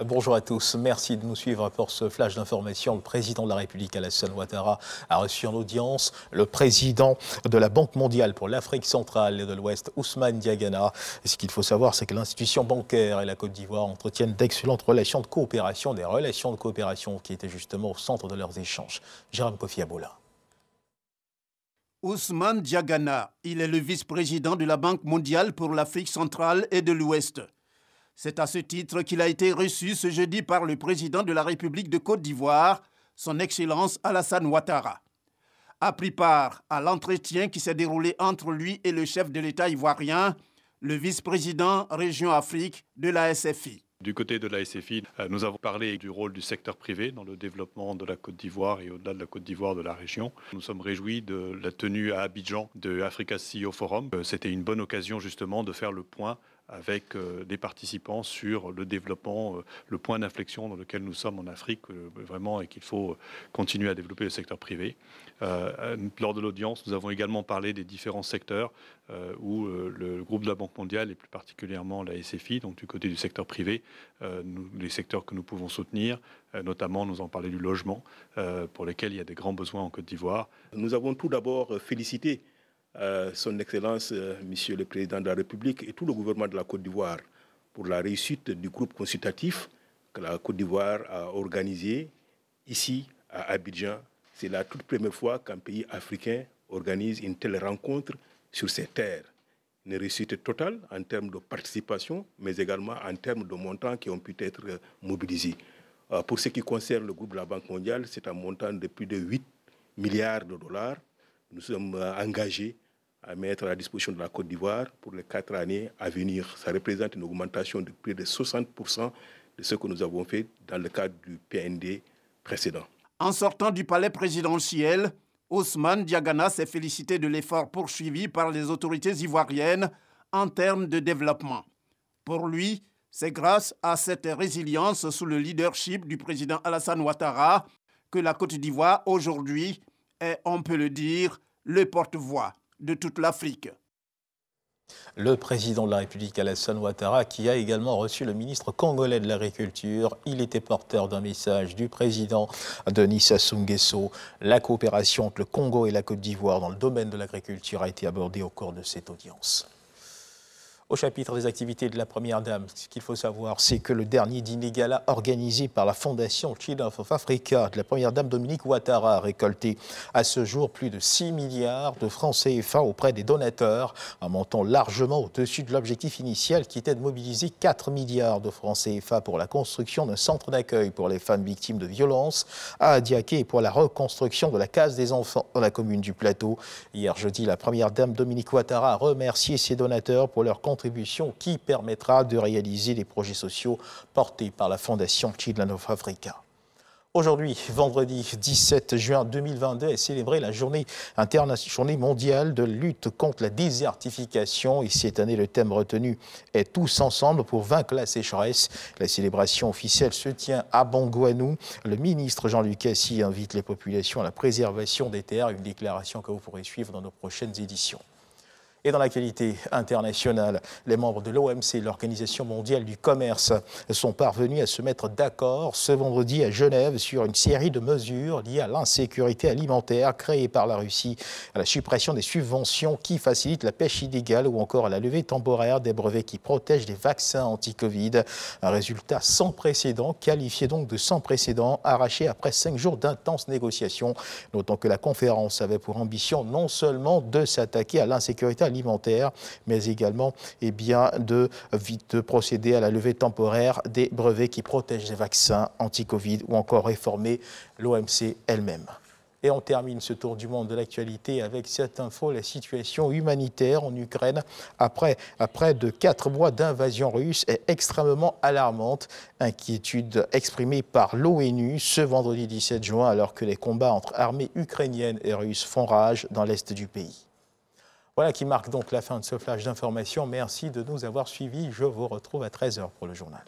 Bonjour à tous, merci de nous suivre pour ce flash d'information. Le président de la République, Alassane Ouattara, a reçu en audience le président de la Banque mondiale pour l'Afrique centrale et de l'Ouest, Ousmane Diagana. Et ce qu'il faut savoir, c'est que l'institution bancaire et la Côte d'Ivoire entretiennent d'excellentes relations de coopération, des relations de coopération qui étaient justement au centre de leurs échanges. Jérôme Kofi Aboula. Ousmane Diagana, il est le vice-président de la Banque mondiale pour l'Afrique centrale et de l'Ouest. C'est à ce titre qu'il a été reçu ce jeudi par le président de la République de Côte d'Ivoire, son Excellence Alassane Ouattara. A pris part à l'entretien qui s'est déroulé entre lui et le chef de l'État ivoirien, le vice-président Région Afrique de la SFI. Du côté de la SFI, nous avons parlé du rôle du secteur privé dans le développement de la Côte d'Ivoire et au-delà de la Côte d'Ivoire de la région. Nous sommes réjouis de la tenue à Abidjan de Africa CEO Forum. C'était une bonne occasion justement de faire le point avec des participants sur le développement, le point d'inflexion dans lequel nous sommes en Afrique, vraiment, et qu'il faut continuer à développer le secteur privé. Lors de l'audience, nous avons également parlé des différents secteurs où le groupe de la Banque mondiale, et plus particulièrement la SFI, donc du côté du secteur privé, les secteurs que nous pouvons soutenir, notamment nous en parler du logement, pour lesquels il y a des grands besoins en Côte d'Ivoire. Nous avons tout d'abord félicité Son Excellence, Monsieur le Président de la République et tout le gouvernement de la Côte d'Ivoire pour la réussite du groupe consultatif que la Côte d'Ivoire a organisé ici à Abidjan. C'est la toute première fois qu'un pays africain organise une telle rencontre sur ses terres. Une réussite totale en termes de participation, mais également en termes de montants qui ont pu être mobilisés. Pour ce qui concerne le groupe de la Banque mondiale, c'est un montant de plus de 8 milliards de dollars. Nous sommes engagés à mettre à la disposition de la Côte d'Ivoire pour les 4 années à venir. Ça représente une augmentation de plus de 60% de ce que nous avons fait dans le cadre du PND précédent. En sortant du palais présidentiel, Ousmane Diagana s'est félicité de l'effort poursuivi par les autorités ivoiriennes en termes de développement. Pour lui, c'est grâce à cette résilience sous le leadership du président Alassane Ouattara que la Côte d'Ivoire aujourd'hui est, on peut le dire, le porte-voix de toute l'Afrique. Le président de la République, Alassane Ouattara, qui a également reçu le ministre congolais de l'Agriculture. Il était porteur d'un message du président Denis Sassou Nguesso. La coopération entre le Congo et la Côte d'Ivoire dans le domaine de l'agriculture a été abordée au cours de cette audience. Au chapitre des activités de la Première Dame, ce qu'il faut savoir, c'est que le dernier dîner gala organisé par la Fondation Children of Africa de la Première Dame Dominique Ouattara a récolté à ce jour plus de 6 milliards de francs CFA auprès des donateurs, un montant largement au-dessus de l'objectif initial qui était de mobiliser 4 milliards de francs CFA pour la construction d'un centre d'accueil pour les femmes victimes de violences à Adiaké et pour la reconstruction de la case des enfants dans la commune du Plateau. Hier jeudi, la Première Dame Dominique Ouattara a remercié ses donateurs pour leur contribution qui permettra de réaliser les projets sociaux portés par la Fondation Children of Africa. Aujourd'hui, vendredi 17 juin 2022, est célébrée la journée mondiale de lutte contre la désertification. Et cette année, le thème retenu est « Tous ensemble pour vaincre la sécheresse ». La célébration officielle se tient à Bangouanou. Le ministre Jean-Luc Cassi invite les populations à la préservation des terres, une déclaration que vous pourrez suivre dans nos prochaines éditions. Et dans l'actualité internationale, les membres de l'OMC, l'Organisation mondiale du commerce, sont parvenus à se mettre d'accord ce vendredi à Genève sur une série de mesures liées à l'insécurité alimentaire créée par la Russie, à la suppression des subventions qui facilitent la pêche illégale ou encore à la levée temporaire des brevets qui protègent les vaccins anti-Covid. Un résultat sans précédent, qualifié donc de sans précédent, arraché après 5 jours d'intenses négociations. Notons que la conférence avait pour ambition non seulement de s'attaquer à l'insécurité alimentaire, mais également de procéder à la levée temporaire des brevets qui protègent les vaccins anti-Covid ou encore réformer l'OMC elle-même. Et on termine ce tour du monde de l'actualité avec cette info, la situation humanitaire en Ukraine après de 4 mois d'invasion russe est extrêmement alarmante. Inquiétude exprimée par l'ONU ce vendredi 17 juin alors que les combats entre armées ukrainiennes et russes font rage dans l'est du pays. Voilà qui marque donc la fin de ce flash d'information. Merci de nous avoir suivis. Je vous retrouve à 13h pour le journal.